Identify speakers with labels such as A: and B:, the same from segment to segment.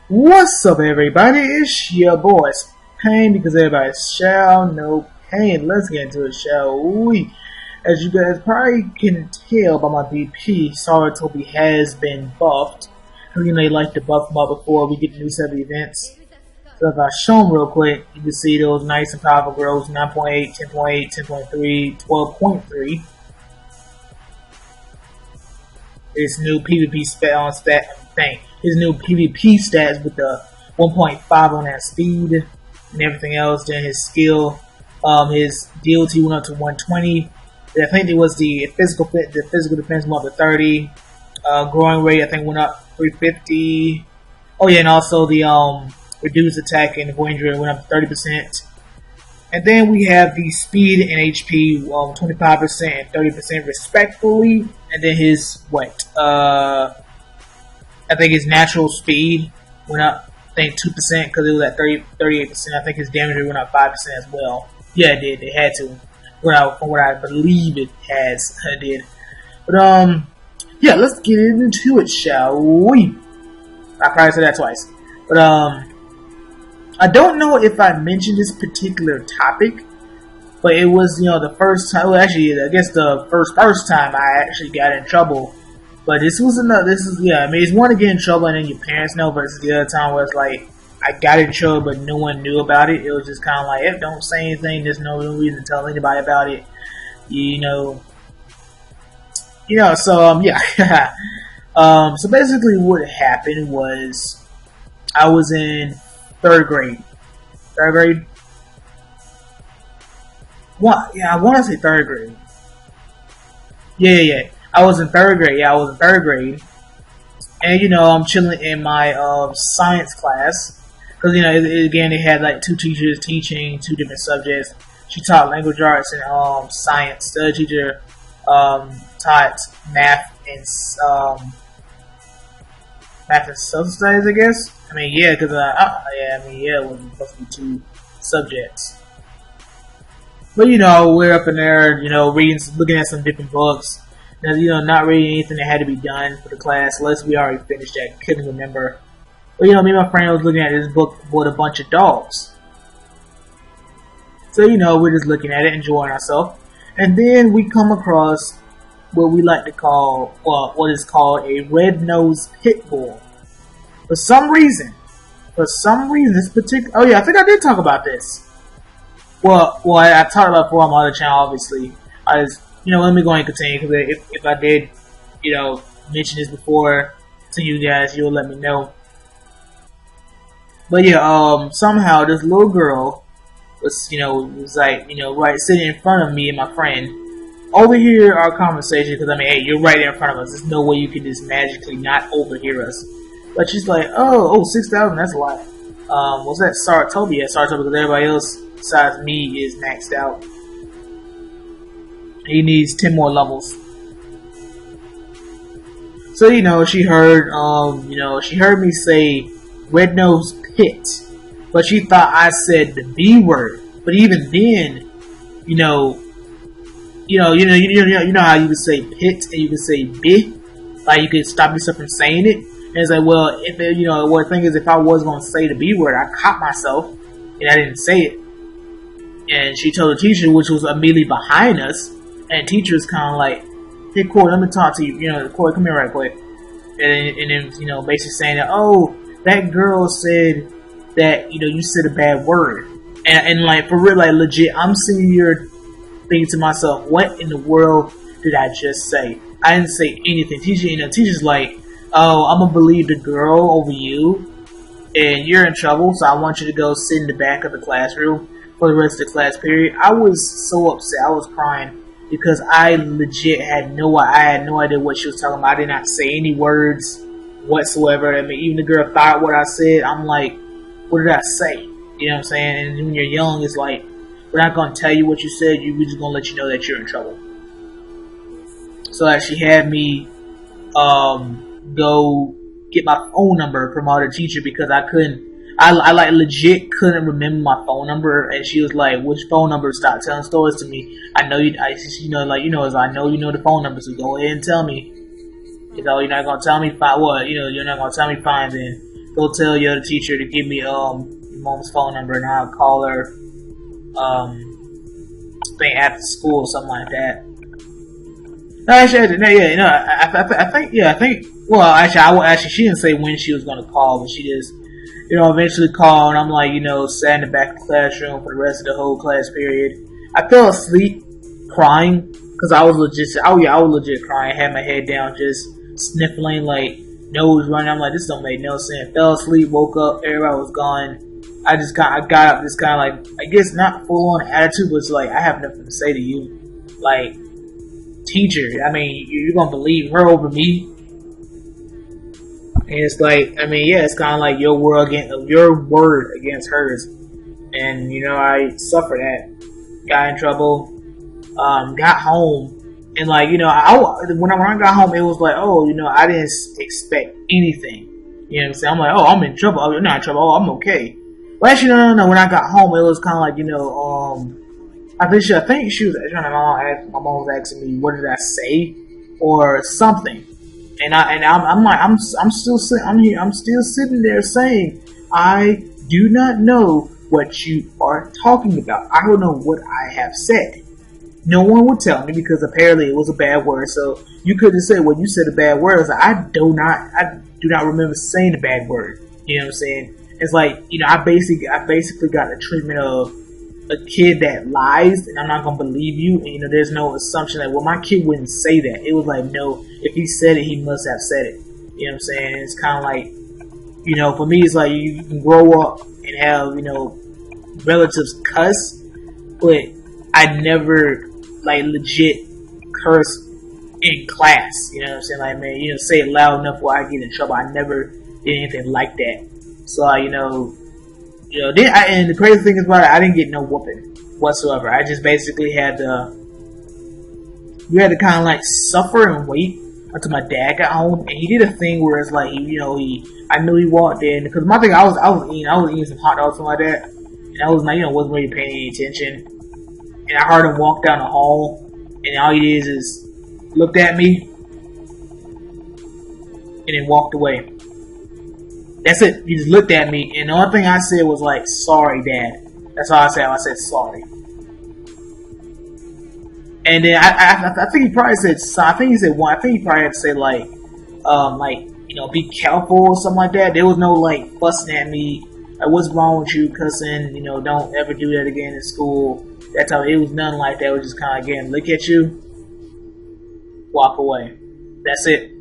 A: What's up, everybody? It's your boy Pain, because everybody shall know pain. Let's get into it, shall we? As you guys probably can tell by my BP, Sarutobi has been buffed. You know, they like to buff him up before we get new set of events. So if I show them real quick, you can see those nice and powerful growths: 9.8, 10.8, 10.3, 12.3. His new PvP stat thing. His new PvP stats with the 1.5 on that speed and everything else. Then his skill, his DOT went up to 120. I think it was the physical defense went up to 30. Growing rate I think went up 350. Oh yeah, and also the reduced attack and range rate went up to 30%. And then we have the speed and HP 25% and 30% respectively. And then his I think his natural speed went up, I think 2% because it was at 38%. I think his damage rate went up 5% as well. Yeah, it did. It had to. From what I believe it did. But yeah, let's get into it, shall we? I probably said that twice. But I don't know if I mentioned this particular topic, but it was, the first time. Well, actually, I guess the first time I actually got in trouble. But this was another. It's one to get in trouble and then your parents know, versus the other time where it's like I got in trouble but no one knew about it. It was just kind of like, hey, don't say anything. There's no reason to tell anybody about it. So yeah. So basically, what happened was I was in third grade. What? Yeah, I want to say third grade. Yeah. I was in third grade. And I'm chilling in my science class because again they had like two teachers teaching two different subjects. She taught language arts and science. The other teacher taught math and social studies, I guess. I mean, yeah, because it was supposed to be two subjects. But we're up in there, looking at some different books. Not really anything that had to be done for the class, unless we already finished that. Couldn't remember. But me and my friend was looking at this book with a bunch of dogs. So we're just looking at it, enjoying ourselves, and then we come across what we like to call, what is called a red-nosed pit bull. For some reason, this particular. Oh yeah, I think I did talk about this. Well, I talked about it before on my other channel, obviously. Let me go and continue, because if I did, mention this before to you guys, you'll let me know. But yeah, somehow this little girl was like, right sitting in front of me and my friend, overhear our conversation, because hey, you're right there in front of us. There's no way you can just magically not overhear us. But she's like, oh, 6,000, that's a lot. Was that Sarutobi? Yeah, Sarutobi, because everybody else besides me is maxed out. He needs 10 more levels. So she heard me say red nose pit, but she thought I said the B word. But even then, you know how you would say pit and you could say B, like you could stop yourself from saying it. And it's like, well, if the thing is, if I was gonna say the B word, I caught myself and I didn't say it. And she told the teacher, which was immediately behind us. And the teacher was kind of like, hey, Corey, let me talk to you. Corey, come here right quick. And then, basically saying that, oh, that girl said that, you said a bad word. And like, for real, like, legit, I'm sitting here thinking to myself, what in the world did I just say? I didn't say anything. Teacher's like, oh, I'm going to believe the girl over you. And you're in trouble, so I want you to go sit in the back of the classroom for the rest of the class period. I was so upset. I was crying. Because I legit had no idea what she was talking about. I did not say any words whatsoever. I mean, even the girl thought what I said. I'm like, what did I say? You know what I'm saying? And when you're young, it's like, we're not going to tell you what you said. We're just going to let you know that you're in trouble. So she had me go get my phone number from our teacher, because I couldn't. I like legit couldn't remember my phone number, and she was like, "Which phone number? Stop telling stories to me. I know you. I know you know the phone number, so go ahead and tell me. You're not gonna tell me fine. What? You're not gonna tell me fine. Then go tell your other teacher to give me your mom's phone number, and I'll call her thing after school or something like that. No, actually, no, yeah, no, I think. Well, actually, she didn't say when she was gonna call, but she just, eventually called. And I'm like, sat in the back of the classroom for the rest of the whole class period. I fell asleep crying because I was legit crying. I had my head down, just sniffling, like nose running. I'm like, this don't make no sense. Fell asleep, woke up, everybody was gone. I got up, this kind of like, I guess not full on attitude, but it's like, I have nothing to say to you, like, teacher. I mean, you're gonna believe her over me? And it's like, I mean, yeah, it's kind of like your word against hers, and I suffered that. Got in trouble. Got home, and like, when I got home, it was like, oh, I didn't expect anything. You know what I'm saying? I'm like, oh, I'm in trouble. Oh, you're not in trouble. Oh, I'm okay. Well, actually, no. When I got home, it was kind of like, I think she was trying to. My mom was asking me, what did I say, or something, and I'm like, I'm still sitting there saying, I do not know what you are talking about. I don't know what I have said. No one would tell me because apparently it was a bad word. So you could have said, well, you said a bad word. I was like, I do not remember saying a bad word. You know what I'm saying? It's like, I basically got the treatment of a kid that lies, and I'm not gonna believe you. And there's no assumption that, well, my kid wouldn't say that. It was like, no, if he said it, he must have said it. You know what I'm saying? And it's kind of like, for me, it's like you can grow up and have relatives cuss, but I never like legit curse in class. You know what I'm saying? Like, man, say it loud enough where I get in trouble. I never did anything like that. So, and the crazy thing is about it, I didn't get no whooping whatsoever. I just basically had to kind of like suffer and wait until my dad got home, and he did a thing where it's like, I knew he walked in, because my thing, I was eating some hot dogs, something like that, and I was like, wasn't really paying any attention, and I heard him walk down the hall, and all he did is looked at me, and then walked away. That's it. He just looked at me, and the only thing I said was like, sorry, Dad. That's all I said. I said sorry. And then I think he probably said, I think he probably had to say like, be careful or something like that. There was no like fussing at me. Like, what's wrong with you, cussing? Don't ever do that again in school. That's how it was. Nothing like that. It was just kind of, again, look at you, walk away. That's it.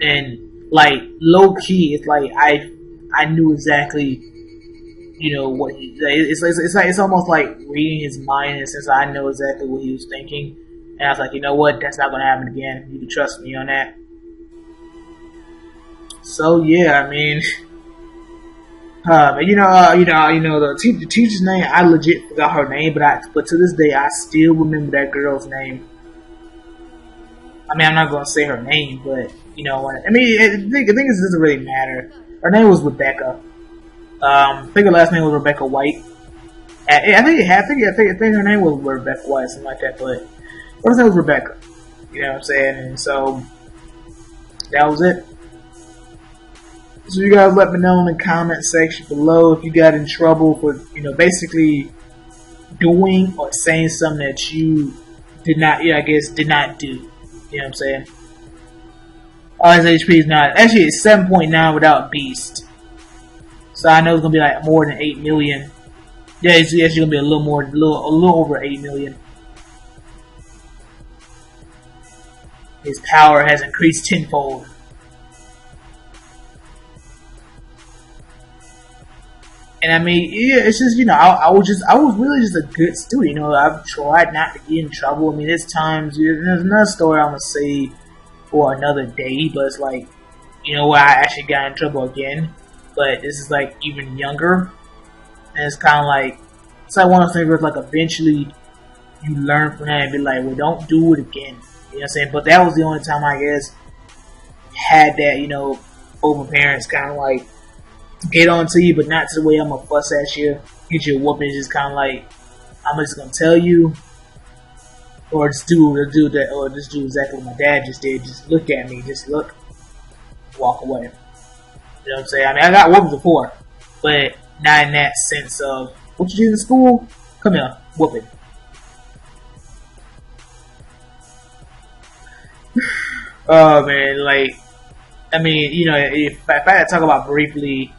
A: And like, low key, it's like I knew exactly, what he. It's almost like reading his mind, and since I know exactly what he was thinking, and I was like, you know what, that's not gonna happen again. You can trust me on that. So yeah, I mean, the teacher's name, I legit forgot her name, but to this day I still remember that girl's name. I mean, I'm not gonna say her name, but I think it doesn't really matter. Her name was Rebecca. I think her last name was Rebecca White. I think her name was Rebecca White, something like that. But her name was Rebecca. You know what I'm saying? And so that was it. So you guys let me know in the comment section below if you got in trouble for basically doing or saying something that you did not do. You know what I'm saying? His HP is not. Actually, it's 7.9 without Beast. So I know it's gonna be like more than 8 million. Yeah, it's actually gonna be a little over 8 million. His power has increased tenfold. And I mean, yeah, it's just I was really just a good student. I've tried not to get in trouble. I mean, there's times. There's another story I'm gonna say for another day, but it's like, where I actually got in trouble again, but this is like even younger, and it's kind of like, it's like one of those things where it's like eventually you learn from that and be like, well, don't do it again, you know what I'm saying? But that was the only time I guess had that, over parents kind of like get on to you, but not to the way I'm gonna fuss at you, get you a whooping. It's just kind of like, I'm just gonna tell you, or just do exactly what my dad just did. Just look at me, just look, walk away. You know what I'm saying? I mean, I got whoopings before, but not in that sense of what you did in school. Come here, whooping. Oh man, like, I mean, you know, if I had to talk about briefly,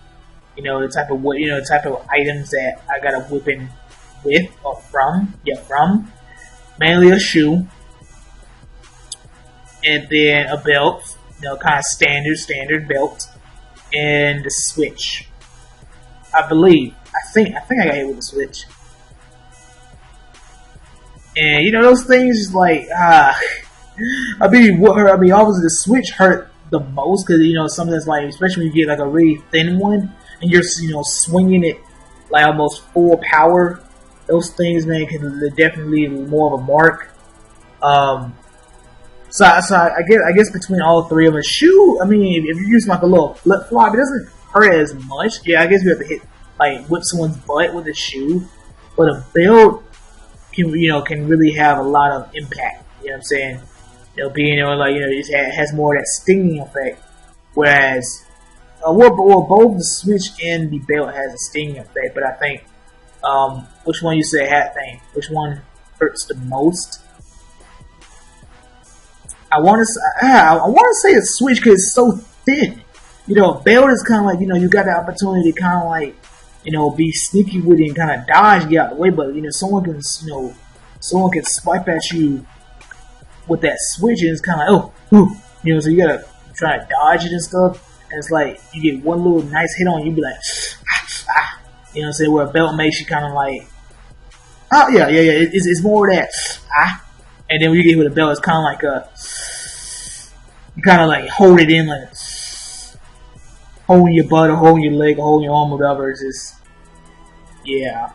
A: you know, the type of items that I got a whipping with or from, mainly a shoe, and then a belt, you know, kind of standard belt, and the switch. I think I got hit with the switch, and you know those things like I mean, obviously the switch hurt the most because you know sometimes like especially when you get like a really thin one and you're swinging it like almost full power. Those things, man, can definitely leave more of a mark. So I guess between all three of them, shoe. I mean, if you use like a little flip flop, it doesn't hurt as much. Yeah, I guess you have to whip someone's butt with a shoe, but a belt can really have a lot of impact. You know what I'm saying? It has more of that stinging effect. Whereas, both the switch and the belt has a stinging effect. But I think, which one you say which one hurts the most? I want to say a switch because it's so thin. You know, a belt is kind of like you got the opportunity to kind of like be sneaky with it and kind of dodge, get out of the way. But someone can swipe at you with that switch, and it's kind of like so you gotta try to dodge it and stuff. And it's like you get one little nice hit on, you be like, you know what I'm saying? Where a belt makes you kind of like, it's more of that, and then when you get with a belt, it's kind of like you kind of like hold it in, like holding your butt or holding your leg or holding your arm or whatever. It's just, yeah.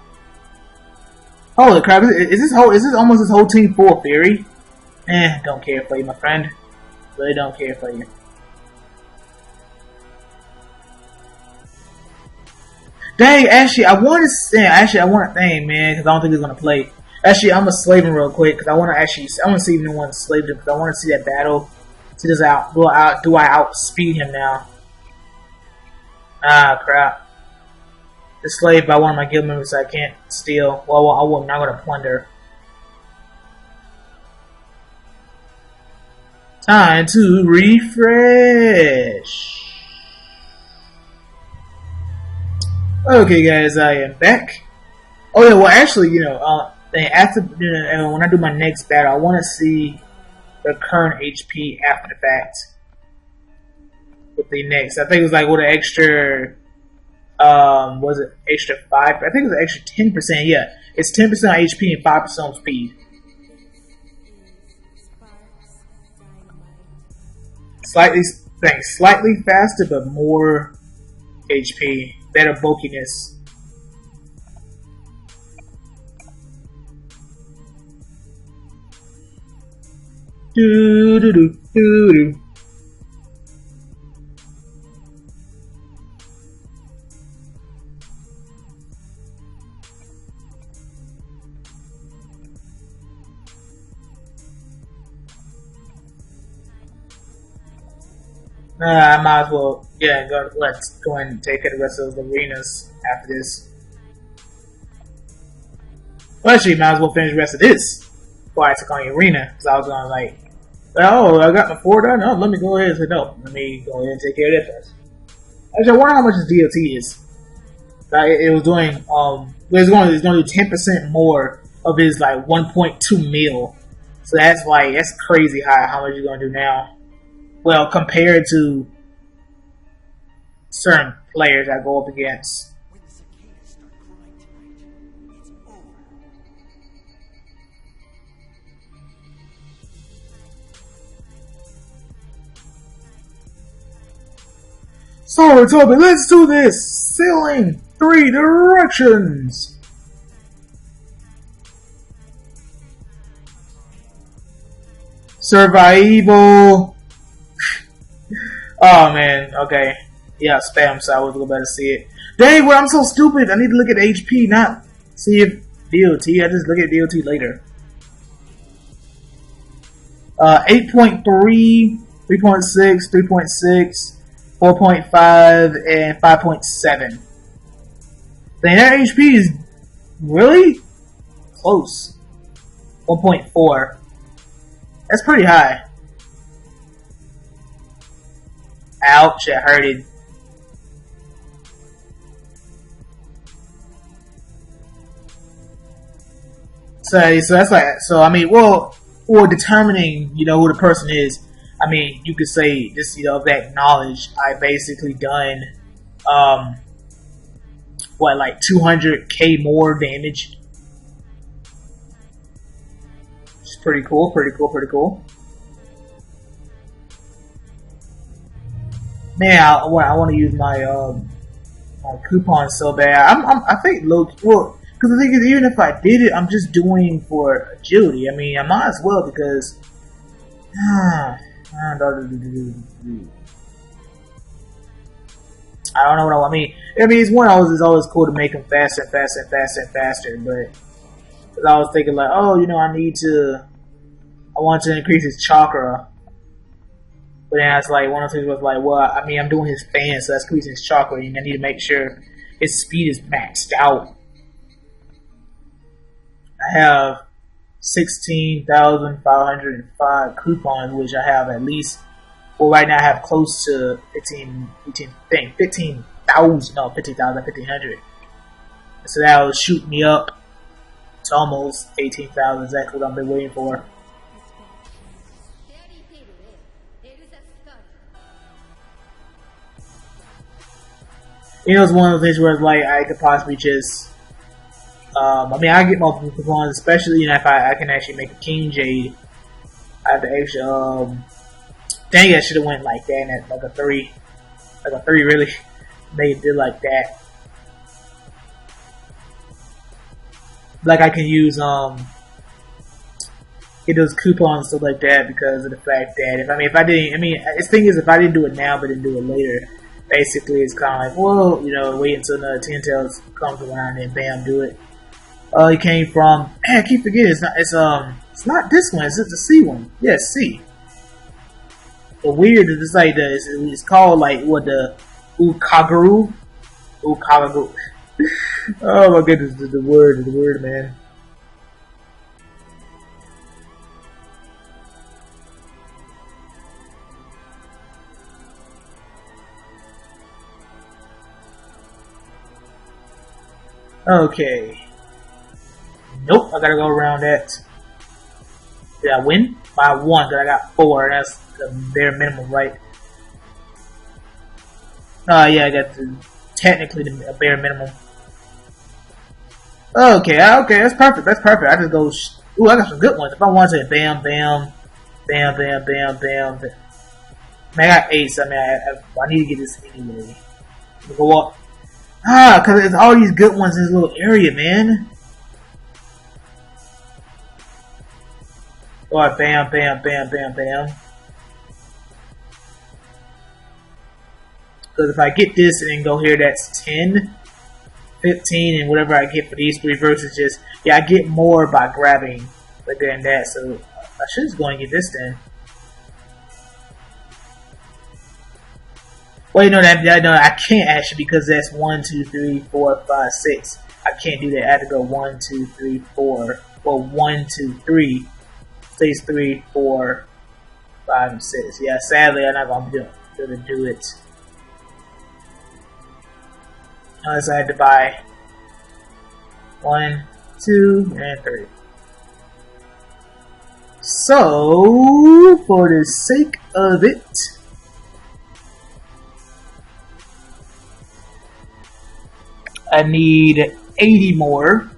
A: Holy crap! Is this almost this whole team full of theory? Don't care for you, my friend. Really don't care for you. Dang, actually, I want to thank, man, because I don't think he's gonna play. Actually, I'm gonna slave him real quick because I want to see if no one slaved him because I want to see that battle. See this out. Do I outspeed him now? Ah, crap. The slave by one of my guild members I can't steal. Well, I'm not gonna plunder. Time to refresh. Okay, guys, I am back. Oh yeah, well, actually, after when I do my next battle, I want to see the current HP after the fact. With the next, I think it was like with an extra, was it extra 5? I think it was an extra 10%. Yeah, it's 10% on HP and 5% on speed. Slightly faster, but more HP, better bulkiness. Do. I might as well, let's go ahead and take care of the rest of the arenas after this. Well, actually, might as well finish the rest of this before I took on the arena, because I was going like, oh, I got my 4 done? No, let me go ahead and say, no, let me go ahead and take care of that first. Actually, I wonder how much this DLT is. It was doing, it's going to do 10% more of his, like, 1.2 mil. So that's crazy how much you're going to do now. Well, compared to certain players I go up against. Sarutobi, let's do this! Sailing 3 directions! Survival! Oh man, okay. Yeah, spam, so I was about to see it. Dang, well, I'm so stupid. I need to look at HP, not see if DOT. I just look at DOT later. 8.3, 3.6, 3.6, 4.5 and 5.7. Dang, that HP is really close. 1.4. That's pretty high. Ouch, it hurted. So that's like, so I mean, well, for determining, you know, who the person is, I mean, you could say just, you know, that knowledge, I basically done, what, like 200k more damage. Which is pretty cool, pretty cool, pretty cool. Man, I want to use my my coupon so bad. I think low. Well, because the thing is, even if I did it, I'm just doing for agility. I mean, I might as well because. I don't know what I mean. I mean, it's it's always cool to make them faster and faster and faster and faster. But cause I was thinking like, oh, you know, I want to increase his chakra. But then it's like one of the things was like, well, I mean, I'm doing his fan, so that's increasing his chakra, and I need to make sure his speed is maxed out. I have 16,505 coupons, which I have at least. Well, right now I have close to 15,000, 1,500. So that will shoot me up to almost 18,000. Exactly what I've been waiting for. You know, it's one of the things where it's like I could possibly just. I mean, I get multiple coupons, especially, you know, if I can actually make a King Jade. I have the extra. Dang, I should have went like that, and like a 3, really. They did like that. Like I can use get those coupons and stuff like that because of the fact that if I didn't, the thing is, if I didn't do it now but didn't do it later, basically it's kind of like, well, you know, wait until another 10 tails comes around and bam, do it. It came from, man, I keep forgetting, it's not this one, it's the C one. Yes, C. The weird is it's like it's called like what the Ukagaru. Ukagaru. Oh my goodness, the word, man. Okay. Nope, I gotta go around that. Did I win? By 1, because I got 4, that's the bare minimum, right? Yeah, I got technically the bare minimum. Okay, that's perfect, I just go, ooh, I got some good ones. If I want to, bam, bam, bam, bam, bam, bam, bam. Man, I got 8, so I need to get this anyway. Go up. Because there's all these good ones in this little area, man. Alright, bam, bam, bam, bam, bam. Because if I get this and then go here, that's 10, 15, and whatever I get for these 3 verses, just, yeah, I get more by grabbing bigger than that, so I should just go and get this then. Well, you know that no, I can't actually because that's 1, 2, 3, 4, 5, 6. I can't do that. I have to go 1, 2, 3, 4. Well, 1, 2, 3. 6, 3, 4, 5, and 6. Yeah, sadly, I'm not gonna be able to do it unless I had to buy 1, 2, and 3. So, for the sake of it, I need 80 more.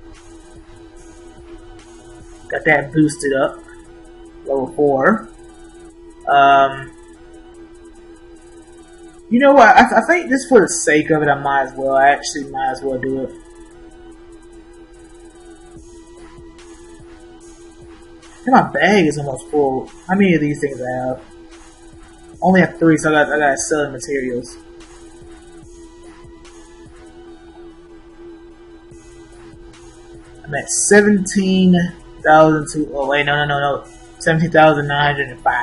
A: Got that boosted up. Level 4. You know what? I think just for the sake of it, I actually might as well do it. And my bag is almost full. How many of these things I have? Only have 3, so I got selling materials. I'm at 17,000. Oh wait, no. 17,905.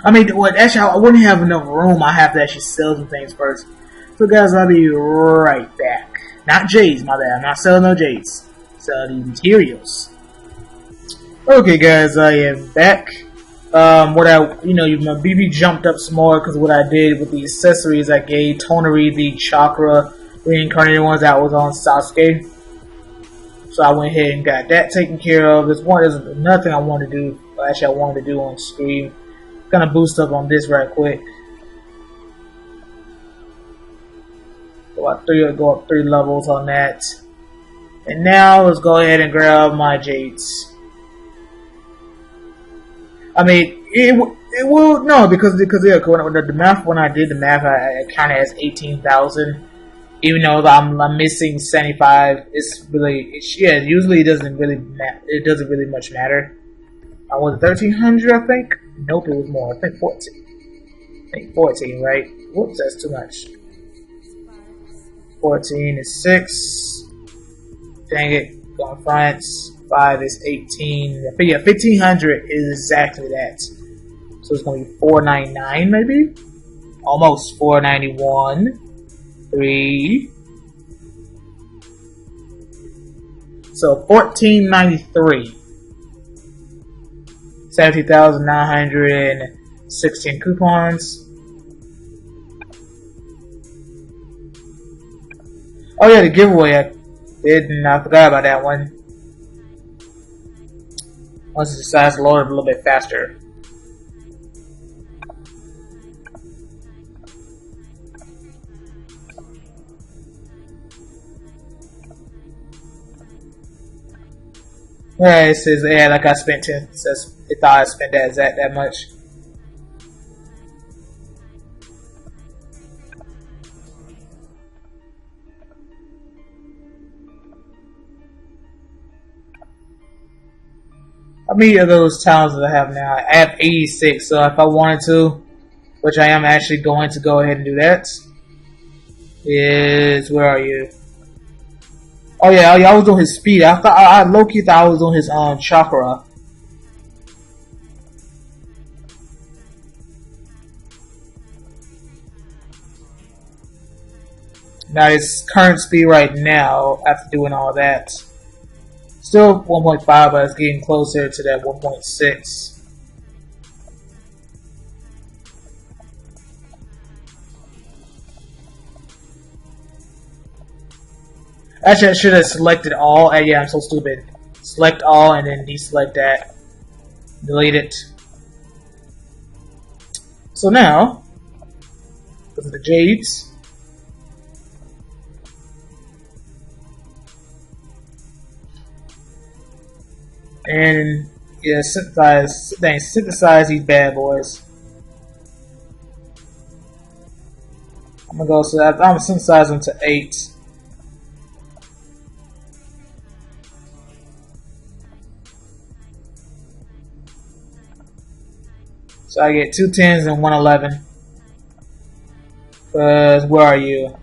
A: I mean, well, actually, I wouldn't have enough room. I have to actually sell some things first. So, guys, I'll be right back. Not Jades, my bad. I'm not selling no Jades. Selling the materials. Okay, guys, I am back. My BB jumped up some more because what I did with the accessories, I gave Tonari the chakra reincarnated ones that was on Sasuke. So I went ahead and got that taken care of. There's nothing I wanted to do. Actually, I wanted to do on screen. Gonna boost up on this right quick. Go up 3 levels on that. And now let's go ahead and grab my Jades. I mean, it will no because the math when I did the math, I kind of has 18,000. Even though I'm missing 75, usually it doesn't really much matter. I was 1,300, I think. Nope, it was more. I think 14. I think 14, right? Whoops, that's too much. 14 is 6. Dang it, going France. 5 is 18. But yeah, 1,500 is exactly that. So it's going to be 499 maybe? Almost 491. 3. So 1,493. 70,916 coupons. Oh yeah, the giveaway. I forgot about that one. Once it decides to load it a little bit faster. Yeah, it says like I spent 10. It says it thought I spent that much. How many of those towns that I have now? I have 86, so if I wanted to, which I am actually going to go ahead and do that, where are you? Oh yeah, I was doing his speed. I low-key thought I was doing his chakra. Now his current speed right now, after doing all that, still 1.5, but it's getting closer to that 1.6. Actually, I should have selected all. Yeah, I'm so stupid. Select all and then deselect that. Delete it. So now, go to the Jades. And yeah, synthesize these bad boys. I'm gonna go. So I'm gonna synthesize them to 8. So I get 2 10s and 1 11. Cause where are you?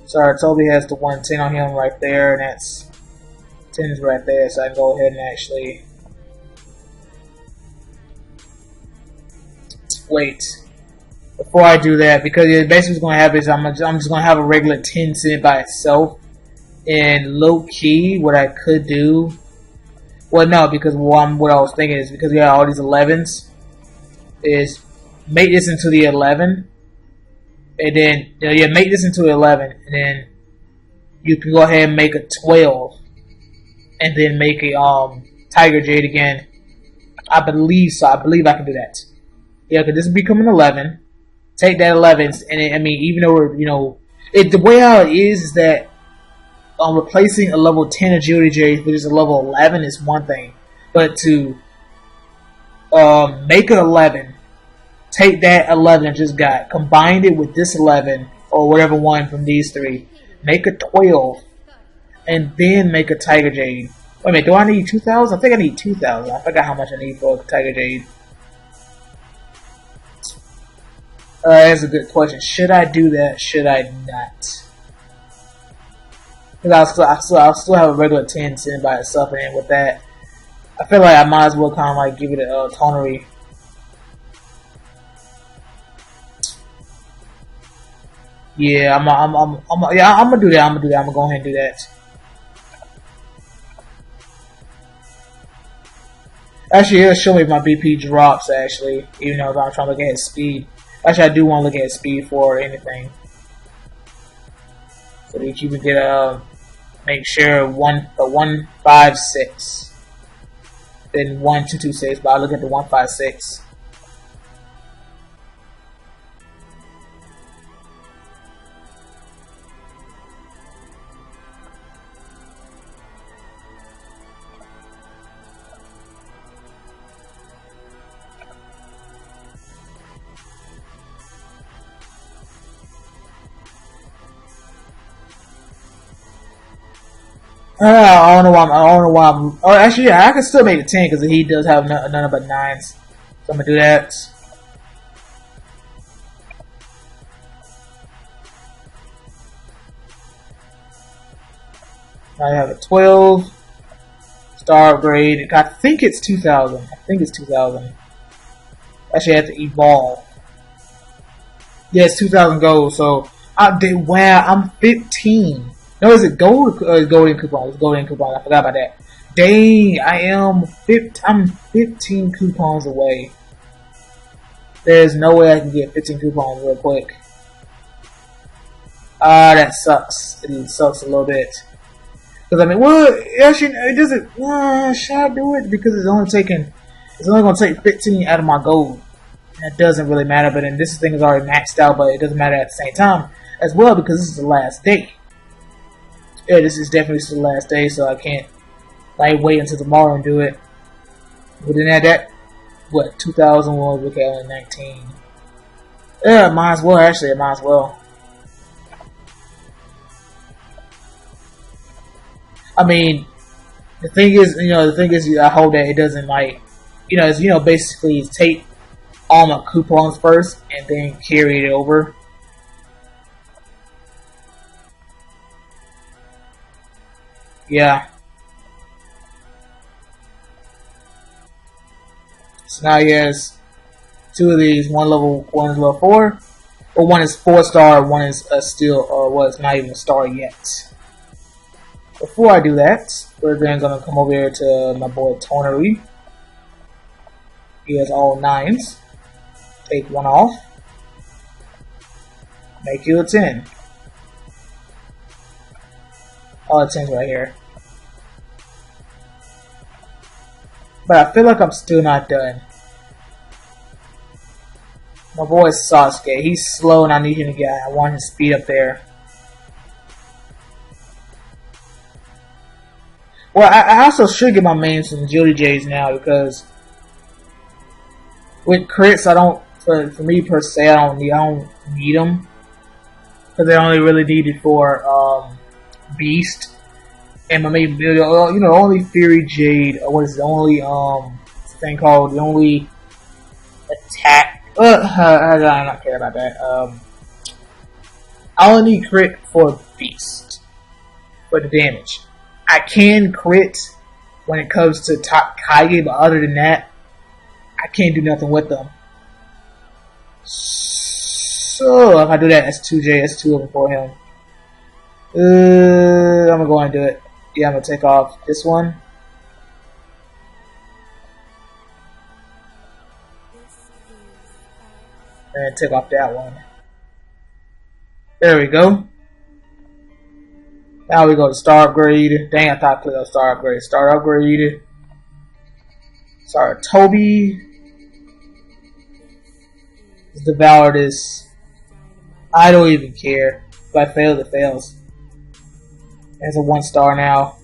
A: Sarutobi has the 110 on him right there, and that's 10s right there. So I can go ahead and actually wait before I do that, because basically what's going to happen is I'm just going to have a regular 10 sitting by itself. And low key, what I could do, well, no, because what I was thinking is because we have all these 11s. Is make this into the 11, and then make this into 11, and then you can go ahead and make a 12, and then make a Tiger Jade again. I believe so. I believe I can do that. Yeah, because this will become an 11. Take that 11, and I mean, even though the way how it is that replacing a level 10 Agility Jade, which is a level 11, is one thing, but to make an 11, take that 11 I just got, combine it with this 11 or whatever one from these 3, make a 12, and then make a Tiger Jade. Wait a minute, do I need 2,000? I think I need 2,000. I forgot how much I need for a Tiger Jade. That's a good question. Should I do that? Should I not? Because I'll still have a regular 10 sitting by itself, and with that, I feel like I might as well kind of like give it a Tonari. Yeah, I'm gonna do that. I'm gonna go ahead and do that. Actually, it'll show me if my BP drops. Actually, even though I'm trying to look at his speed. Actually, I do want to look at his speed for anything. So that you can get make sure 156, then 1226. But I look at the 156. I don't know why. I don't know why. Oh, actually, yeah, I can still make it 10 because he does have none but 9s. So I'm gonna do that. I have a 12 star upgrade. I think it's 2,000. I think it's 2,000. Actually, I have to evolve. Yeah, it's 2,000 gold. So I did. Wow, I'm 15. No, is it gold? Golden coupon. It's golden coupon. I forgot about that. Dang, I'm 15 coupons away. There's no way I can get 15 coupons real quick. That sucks. It sucks a little bit. Because I mean, well, actually, it doesn't. Should I do it? Because it's only going to take 15 out of my gold. That doesn't really matter. But then this thing is already maxed out, but it doesn't matter at the same time as well because this is the last day. Yeah, this is definitely the last day, so I can't wait until tomorrow and do it. But then at that, what 2,000 will look at only 19. Yeah, might as well. Actually, I might as well. I mean, the thing is, I hope that it doesn't it's basically take all my coupons first and then carry it over. Yeah. So now he has 2 of these. One is level 4, or one is 4-star. One is it's not even a star yet. Before I do that, we're then gonna come over here to my boy Tonery. He has all 9s. Take 1 off. Make you a 10. All the 10s right here. But I feel like I'm still not done. My boy Sasuke, he's slow and I need him to I want his speed up there. Well, I also should get my main some Jades now because with crits, I don't. For me per se, I don't need them because they're only really needed for Beast and my main build. Only Fury Jade. What is the only thing called? The only attack. I do not care about that. I only need crit for Beast for the damage. I can crit when it comes to top Kage, but other than that, I can't do nothing with them. So if I do that, that's 2J, that's 2 of them for him. I'm gonna go and do it. Yeah, I'm gonna take off this one. And take off that one. There we go. Now we go to star upgrade. Dang, I thought I clicked on star upgrade. Star upgrade. Sarutobi. Let's devour this. I don't even care. If I fail, it fails. It's a 1-star now.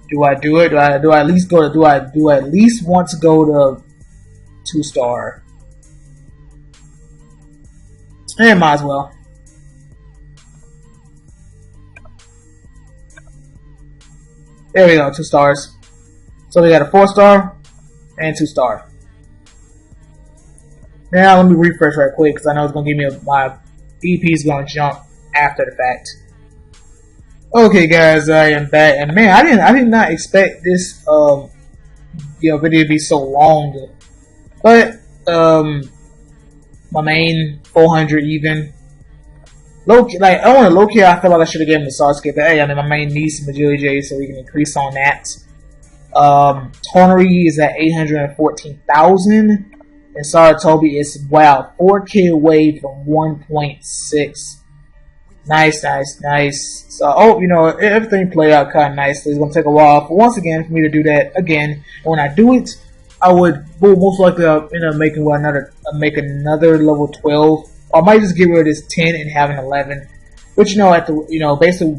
A: Do I do it? Do I at least go to? Do I at least want to go to 2-star? And might as well. There we go, 2 stars. So we got a 4-star and 2-star. Now let me refresh right quick because I know it's gonna give me my BP is gonna jump after the fact. Okay, guys, I am back, and man, I did not expect this video to be so long, but My main 400 even. Low key, like I want to low key. I feel like I should have given him the Sasuke, but hey, I mean my main needs some agility Jades, so we can increase on that. Toneri is at 814,000, and Sarutobi is wow 4K away from 1.6. Nice. So, everything played out kind of nicely. It's gonna take a while, once again, for me to do that again. And when I do it, I would most likely end up making make another level 12. Or I might just get rid of this 10 and have an 11. But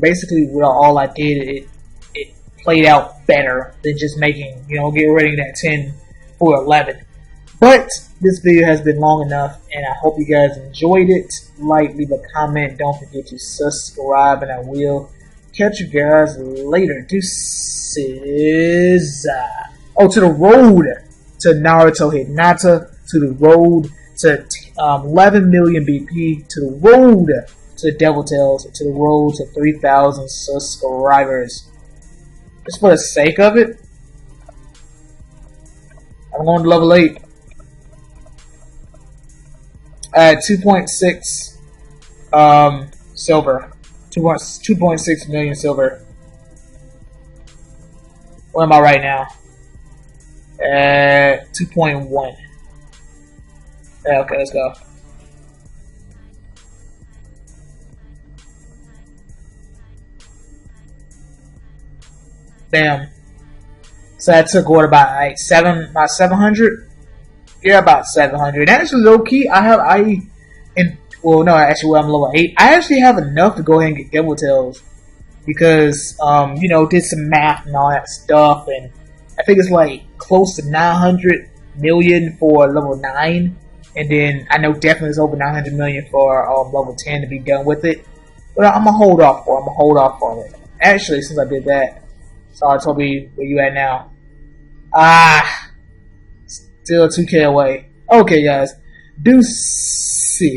A: basically, with all I did, it played out better than just making getting rid of that 10 for 11. But this video has been long enough, and I hope you guys enjoyed it. Like, leave a comment, don't forget to subscribe, and I will catch you guys later. Deuces. To the road to Naruto Hinata, to the road to 11 million BP, to the road to Devil Tales, to the road to 3,000 subscribers. Just for the sake of it, I'm going to level 8. At 2.6 silver. 2.6 million silver. Where am I right now? At 2.1. Yeah, okay, let's go. Damn. So that took what, about 700? Yeah, about 700. Actually, low key, I'm level 8. I actually have enough to go ahead and get Devil Tales because, did some math and all that stuff, and I think it's like close to 900 million for level 9, and then I know definitely it's over 900 million for level 10 to be done with it. But I'm gonna hold off on it. Actually, since I did that, Sarutobi, where you at now? Still 2K away. Okay, guys. Deuces.